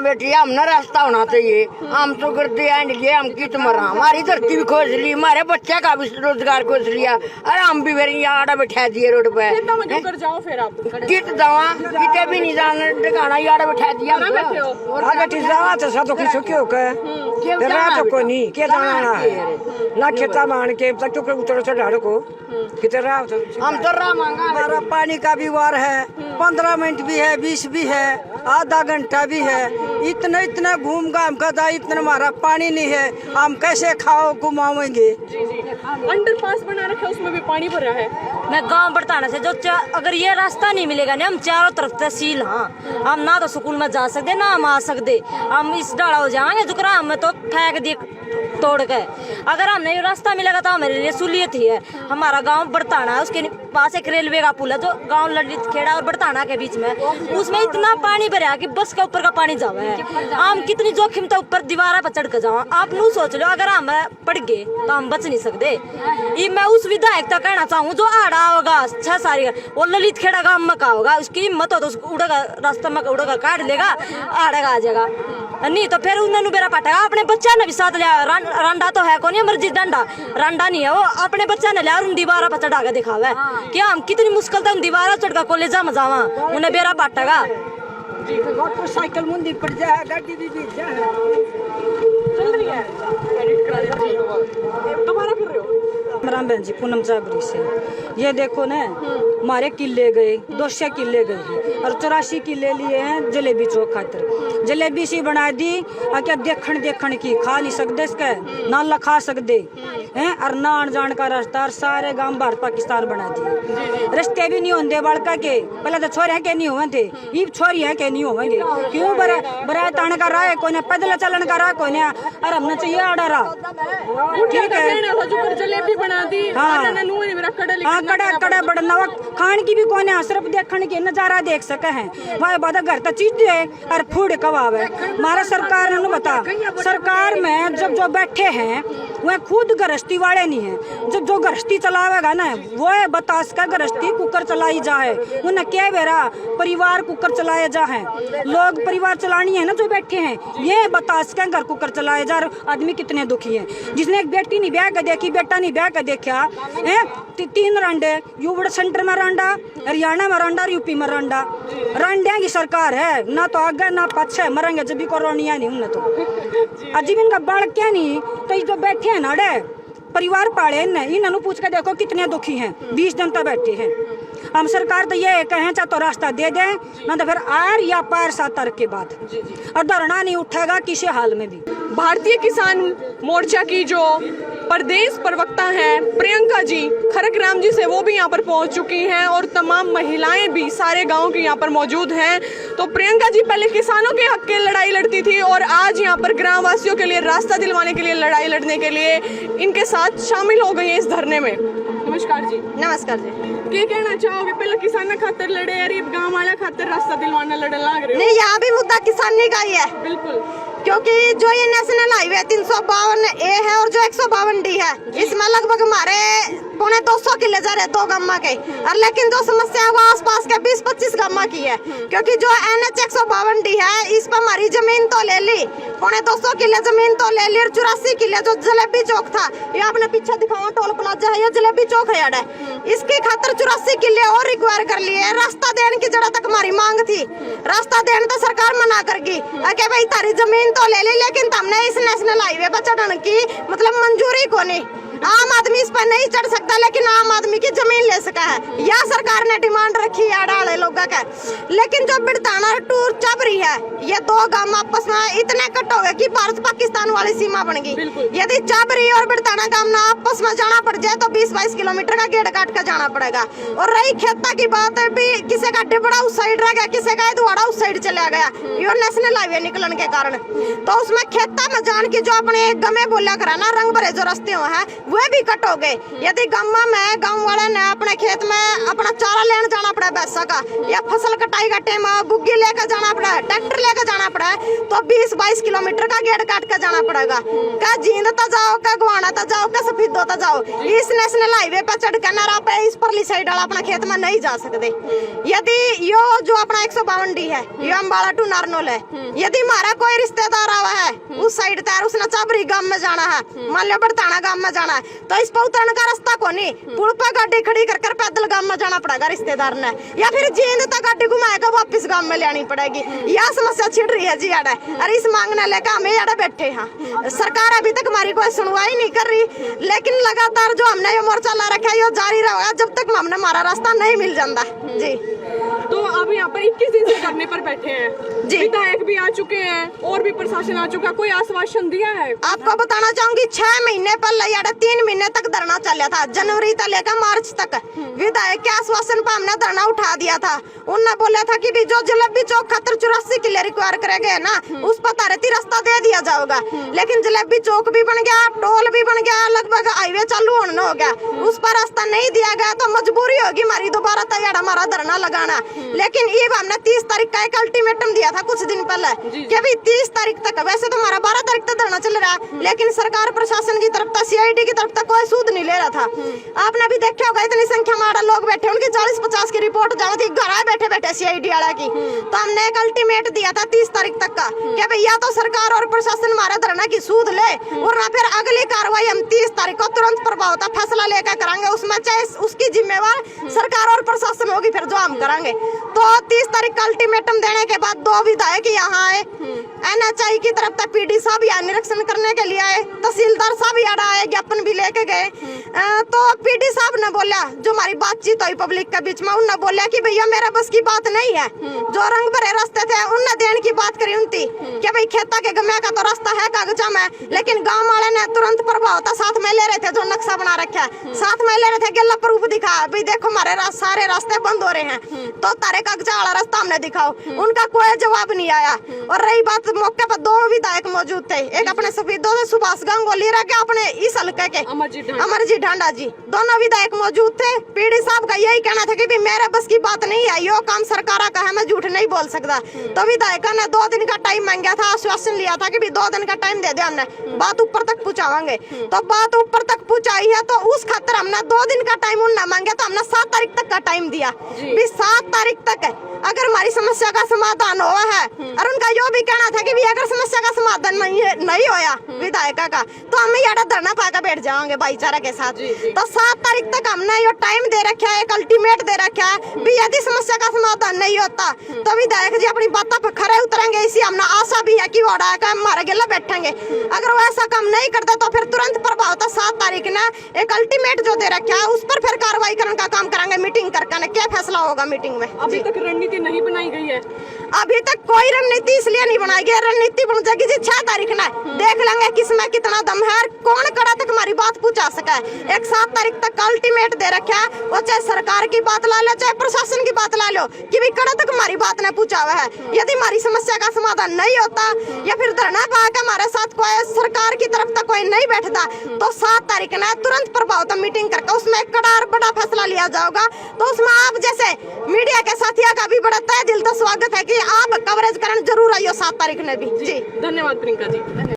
बेटी हमने रास्ता होना चाहिए। हम तो करते लिए हम कित मरा, हमारी धरती भी खोज ली, हमारे बच्चे का भी रोजगार खोज लिया, अरे हम भी फिर यहाँ आड़ा बैठा दिए रोड पे। कर जाओ फिर आप कित दवा किते भी नहीं जाने ठिकाना, यहाँ आड़ा बैठा दिया। आगे जावा तो सब कुछ क्यों कहे रात को नहीं क्या जाना है ना खेता मान के तक तो उतर चढ़ाड़ को कितने रात हम तो रहा मांगा। हमारा पानी का भी वार है, 15 मिनट भी है, 20 भी है, आधा घंटा भी है। इतना इतना घूम घाम का था, इतना हमारा पानी नहीं है, हम कैसे खाओ घुमाएंगे। अंडरपास बना रखा है उसमें भी पानी भरा है। मैं गांव बढ़ताना से जो अगर ये रास्ता नहीं मिलेगा ना, हम चारों तरफ तहसील हम ना तो स्कूल में जा सकते ना हम आ सकते, हम इस डाला हो जाएंगे जुकरा हमें तो फेंक दिए तोड़ के। अगर हमने ये रास्ता मिलेगा तो हमारे लिए सहूलियत ही है। हमारा गांव बढ़ताना है, उसके पास एक रेलवे का पुल है जो गांव ललित खेड़ा और बढ़ताना के बीच में, उसमें इतना पानी भरा कि बस के ऊपर का पानी जावा है। हम कितनी जोखिम तो ऊपर दीवारा पर चढ़ कर जावा, आप नू सोच लो अगर हम पड़ गए तो हम बच नहीं सकते। ये मैं उस विधायक तक कहना चाहूँ जो आड़ा होगा 6 सारी वो ललित खेड़ा गांव में का होगा, उसकी हिम्मत हो तो उड़ेगा रास्ता में उड़ेगा काट लेगा आड़ेगा आ जाएगा, नहीं तो फिर उन्होंने बेरा पाटेगा। अपने बच्चा ने भी साथ लिया, रंडा तो है कौन मर्जी डंडा रंडा नहीं है वो, अपने बच्चा ने लिया और उन दीवारा पर चढ़ा के दिखावा है कि हम कितनी मुश्किल था उन दीवारा चढ़ कर कॉलेजा में जावा, उन्हें बेरा पाटेगा। मोटरसाइकिल मुंदी पड़ जाए, गाड़ी भी बीच जाए। चल रही है दोबारा कर रहे हो। राम बहन जी पूनम जागरी से ये देखो ना, हमारे किले गए 200 किले गए हैं और 84 किले लिए हैं जलेबी चौक खातर। जलेबी सी बना दी क्या देखण की खा नहीं सकते इसका ना लखा सकते हैं, और ना आन जान का रास्ता और सारे गांव भारत पाकिस्तान बना दिए। रास्ते भी नहीं होंगे बालका के, पहले तो छोरे के नहीं हुए थे, ये छोरी है के नहीं होंगे क्यों बरा ताने का राह कोई पैदल चलन का राह कोई, और हमने चाहिए आड़ा रहा ठीक है। जलेबी बना दी कड़ा बड़ा खान की भी कौन है, सिर्फ देखने के नजारा देख सके हैं वह बात घर तो चीज है और फूड कबाब है। हमारा सरकार ने बता सरकार में जब जो बैठे हैं वह खुद गृहस्थी वाले नहीं है, जब जो गृहस्थी चलावेगा ना वो है बतास का गृहस्थी कुकर चलाई जा है, उन्हें क्या बेरा परिवार कुकर चलाए जा है, लोग परिवार चलानी है ना जो बैठे हैं, ये बतास का घर कुकर चलाए जा। आदमी कितने दुखी है, जिसने एक बेटी नहीं ब्याह कर देखी, बेटा नहीं ब्याह कर देखा है, 3 रंडे यूबड़ सेंटर में रंडा, हरियाणा में रंडा, यूपी में रंडा, रंडिया की सरकार है ना तो आगे ना पीछे मरेंगे जब भी कोरोनिया नहीं उन्हें तो अजीब इनका बाढ़ क्या नहीं तो ये जो बैठे हैं ना डे परिवार पाले इन्होंने पूछ के देखो कितने दुखी हैं, 20 जनता बैठे हैं। हम सरकार तो ये कहें चाहे तो रास्ता दे दें ना तो फिर आर या पार 7 के बाद, और धरना नहीं उठेगा किसी हाल में भी। भारतीय किसान मोर्चा की जो प्रदेश प्रवक्ता हैं प्रियंका जी खरकराम जी से वो भी यहाँ पर पहुँच चुकी हैं और तमाम महिलाएं भी सारे गांव की यहाँ पर मौजूद हैं। तो प्रियंका जी पहले किसानों के हक के लड़ाई लड़ती थी और आज यहाँ पर ग्राम वासियों के लिए रास्ता दिलवाने के लिए लड़ाई लड़ने के लिए इनके साथ शामिल हो गई है इस धरने में। नमस्कार जी। नमस्कार जी। क्या कहना चाहोगे, पहले किसान खातर लड़े और गाँव वाला खातर रास्ता दिलवाना लड़ने लग रहे हो? नहीं, यहाँ भी मुद्दा किसानी का ही है बिल्कुल, क्योंकि जो ये नेशनल हाईवे 352A है और जो 152D है इसमें लगभग हमारे 250 किले जा रहे 2 गामा के, और लेकिन जो समस्या है वो आसपास के 20-25 गामा की है, क्योंकि जो NH 152D है इस पर हमारी जमीन तो ले ली 250 किले जमीन तो ले ली, और 84 किले जो जलेबी चौक था ये आपने पीछे दिखाया टोल प्लाजा है, ये जलेबी चौक है यार, इसकी खातर 84 किले और रिक्वायर कर लिए। रास्ता देने की जगह तक हमारी मांग थी, रास्ता देने तो सरकार मना करगी कि भाई तारी जमीन तो ले ली, लेकिन हमने इस नेशनल हाईवे पर चढ़ने की मतलब मंजूरी को नहीं, आम आदमी इस पर नहीं चढ़ सकता लेकिन आम आदमी की जमीन ले सका है, यह सरकार ने डिमांड रखी है आड़े लोगों का। लेकिन जो बिड़ताना टूर चबरी है ये 2 गांव आपस में इतने कट हो गए कि भारत पाकिस्तान वाली सीमा बन गई। यदि चबरी और बिड़ताना गांव ना आपस में जाना पड़ जाए तो 20-22 किलोमीटर का गेट काट कर जाना पड़ेगा। और रही खेता की बात है भी किसी का डिबड़ा उस साइड रह गया, किसी का दुआड़ा उस साइड चला गया, ये नेशनल हाईवे निकलने के कारण, तो उसमें खेता में जान की जो अपने गमे बोला करा ना रंग भरे जो रास्ते है वे भी कट हो गए। यदि गम्मा में गाँव वाले ने अपने खेत में अपना चारा लेने जाना पड़ा भैंसा का, या फसल कटाई का टाइम बुग्गी लेकर जाना पड़ा है, ट्रैक्टर लेकर जाना पड़ा है, तो 20-22 किलोमीटर का गेट काट कर जाना पड़ेगा। क्या जींदता जाओ, क्या गुआनाता जाओ, क्या सफेद होता जाओ, इस नेशनल हाईवे पे चढ़ कर नारा पे इस परली साइड वाला अपना खेत में नहीं जा सकते। यदि यो जो अपना 152 डी है, ये अम्बाला टू नारनौल है, यदि हमारा कोई रिश्तेदार आवा है उस साइड तैयार, उसने चाबरी गांव में जाना है, मान लो बड़ताना गांव में जाना है, तो इस पर उतरने का रास्ता को नहीं, पुल पर गाड़ी खड़ी कर पैदल गांव में जाना पड़ेगा रिश्तेदार ने, या फिर जींद तक गाड़ी घुमाएगा वापस गांव में लेनी पड़ेगी। यह समस्या छिड़ रही है जी यार, अरे इस मांगने लेकर हमें यार बैठे हैं। सरकार अभी तक हमारी कोई सुनवाई नहीं कर रही, लेकिन लगातार जो हमने ये मोर्चा ला रखा है ये जारी रहेगा जब तक हमने हमारा रास्ता नहीं मिल जाता जी। तो अब यहाँ पर 21 दिन से धरने पर बैठे हैं जी। विधायक भी आ चुके हैं और भी प्रशासन आ चुका है, कोई आश्वासन दिया है? आपको बताना चाहूंगी 6 महीने पहले यार 3 महीने तक धरना चला था, जनवरी से लेकर मार्च तक। विधायक के आश्वासन पर हमने धरना उठा दिया था। उन्होंने बोला था कि भी जो जलेबी चौक खातर 84 किले रिक्वायर करेंगे ना, उस पर तारती रास्ता दे दिया जाएगा। लेकिन जलेबी चौक भी बन गया, टोल भी बन गया, लगभग हाईवे चालू होने हो गया, उस पर रास्ता नहीं दिया गया, तो मजबूरी होगी हमारी दोबारा तैयार हमारा धरना लगाना। लेकिन ये हमने 30 तारीख का एक अल्टीमेटम दिया था कुछ दिन पहले कि भाई 30 तारीख तक, वैसे तो हमारा 12 तारीख तक धरना चल रहा है, लेकिन सरकार प्रशासन की तरफ तक, सीआईडी की तरफ तक कोई सूद नहीं ले रहा था। आपने भी देखा होगा इतनी संख्या में लोग बैठे, उनकी 40-50 की रिपोर्ट जानी थी घर बैठे बैठे सीआईडी वाला की। तो हमने एक अल्टीमेट दिया था 30 तारीख तक का कि भैया तो सरकार और प्रशासन हमारा धरना की सूद ले, और ना फिर अगली कार्रवाई हम 30 तारीख को तुरंत प्रभाव का फैसला लेकर करांगे, उसमें चाहे उसकी जिम्मेवार सरकार और प्रशासन होगी, फिर जो हम करांगे। तो 30 तारीख का अल्टीमेटम देने के बाद 2 विधायक यहाँ आए, NHI की तरफ तक PD साहब यहाँ निरीक्षण करने के लिए आए, तहसीलदार साहब यहाँ आए, ज्ञापन भी लेके गए। तो PD साहब ने बोला, जो हमारी बातचीत हुई पब्लिक के बीच में, उन्होंने बोला कि भैया मेरा बस की बात नहीं है, जो रंग भरे रास्ते थे उनने देने की बात करी उनती कि भाई खेता के गम्या का तो रास्ता है कागजा में, लेकिन गाँव वाले ने तुरंत प्रभाव था साथ में ले रहे थे, जो नक्शा बना रखा है साथ में ले रहे थे, गेला प्रूफ दिखा भाई देखो हमारे सारे रास्ते बंद हो रहे हैं, तो तारे कागजा वाला रास्ता हमने दिखाओ। उनका कोई जवाब नहीं आया। और रही बात, मौके पर 2 विधायक मौजूद थे, एक अपने सफेदों से सुभाष गंगोली रह गया, अपने इस हल्के के अमरजीत ढांडा जी, दोनों विधायक मौजूद थे। PD साहब का यही कहना था कि मेरे बस की बात नहीं है, यो काम सरकार का है, मैं झूठ नहीं बोल सकता। तो विधायक ने 2 दिन का टाइम मांगा था, आश्वासन लिया था कि भी 2 दिन का टाइम दे दे, हमने बात ऊपर तक पहुँचावांगे। तो बात ऊपर तक पहुँचाई है, तो उस खातर हमने 2 दिन का टाइम उन्होंने मांगा, तो हमने 7 तारीख तक का टाइम दिया। 7 तारीख तक अगर हमारी समस्या का समाधान हुआ है, और उनका यो भी कहना था कि भी अगर समस्या का समाधान नहीं होया विधायक का, तो हम यहाँ धरना पाकर बैठ जाएंगे भाईचारा के साथ। तो 7 तारीख तक हमने यो टाइम दे रखा है, एक अल्टीमेट दे रखा है भी यदि समस्या का समाधान नहीं होता तो विधायक जी अपनी बातों पर खरे उतरेंगे। इसी हमने आशा भी है कि वो हमारे गिला बैठेंगे। अगर वो ऐसा काम नहीं करते तो फिर तुरंत प्रभाव होता 7 तारीख ने एक अल्टीमेट जो दे रखा है, उस पर फिर कार्रवाई करने का काम करेंगे, मीटिंग करके क्या फैसला होगा मीटिंग में। अभी तक रणनीति नहीं बनाई गई है, अभी तक कोई रणनीति इसलिए नहीं बनाई गई, रणनीति बन जाएगी जी 6 तारीख ना, देख लेंगे किसमें कितना दम है, कौन कड़ा तक हमारी बात पहुंचा सका है। एक 7 तारीख तक अल्टीमेट दे रखा है, वो चाहे सरकार की बात ला लो चाहे प्रशासन की बात ला लो, कि भी कड़ा तक हमारी बात न पहुंचा हुआ है। यदि हमारी समस्या का समाधान नहीं होता या फिर धरना पाकर हमारे साथ कोई सरकार की तरफ तक कोई नहीं बैठता, तो 7 तारीख ना तुरंत प्रभाव तो मीटिंग करके उसमें एक कड़ा और बड़ा फैसला लिया जाएगा। तो उसमें आप जैसे मीडिया के साथियों का भी बड़ा तहे दिल तो स्वागत है कि आप कवरेज करना जरूर आइयो 7 तारीख ने भी जी। धन्यवाद प्रियंका जी।